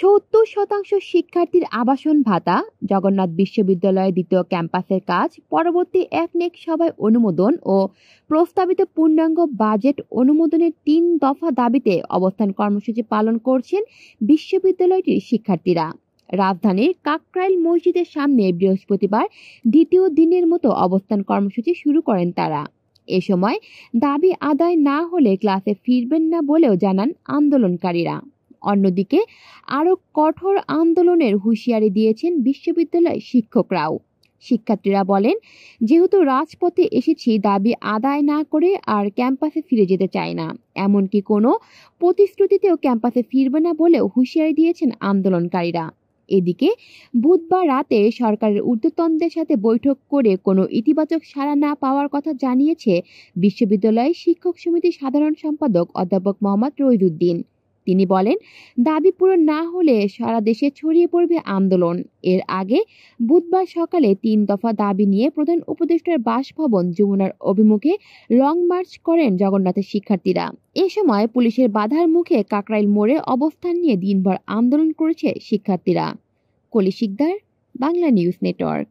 70% শিক্ষার্থীর আবাসন ভাতা, জগন্নাথ বিশ্ববিদ্যালয়ের দ্বিতীয় ক্যাম্পাসের কাজ, পরবর্তী একনেক সভায় অনুমোদন ও প্রস্তাবিত পূর্ণাঙ্গ বাজেট অনুমোদনের 3 দফা দাবিতে অবস্থান কর্মসূচি পালন করছেন বিশ্ববিদ্যালয়টির শিক্ষার্থীরা। রাজধানীর কাকরাইল মসজিদের সামনে বৃহস্পতিবার দ্বিতীয় দিনের মতো অবস্থান কর্মসূচি শুরু করেন তারা। এ সময় দাবি আদায় না হলে ক্লাসে ফিরবেন না বলেও জানান আন্দোলনকারীরা। অন্যদিকে আরো কঠোর আন্দোলনের হুঁশিয়ারি দিয়েছেন বিশ্ববিদ্যালয়ের শিক্ষকরাও। শিক্ষার্থীরা বলেন, যেহেতু রাজপথে এসেছি, দাবি আদায় না করে আর ক্যাম্পাসে ফিরে যেতে চায় না, এমনকি কোনো প্রতিশ্রুতিতেও ক্যাম্পাসে ফিরবে না বলেও হুঁশিয়ারি দিয়েছেন আন্দোলনকারীরা। এদিকে বুধবার রাতে সরকারের ঊর্ধ্বতনদের সাথে বৈঠক করে কোনো ইতিবাচক সাড়া না পাওয়ার কথা জানিয়েছে বিশ্ববিদ্যালয়ের শিক্ষক সমিতির সাধারণ সম্পাদক অধ্যাপক মোহাম্মদ রইজুদ্দিন। তিনি বলেন, দাবি পূরণ না হলে সারা দেশে ছড়িয়ে পড়বে আন্দোলন। এর আগে বুধবার সকালে 3 দফা দাবি নিয়ে প্রধান উপদেষ্টার বাসভবন যমুনার অভিমুখে লং মার্চ করেন জগন্নাথের শিক্ষার্থীরা। এ সময় পুলিশের বাধার মুখে কাকরাইল মোড়ে অবস্থান নিয়ে দিনভর আন্দোলন করেছে শিক্ষার্থীরা। কলি শিকদার, বাংলা নিউজ নেটওয়ার্ক।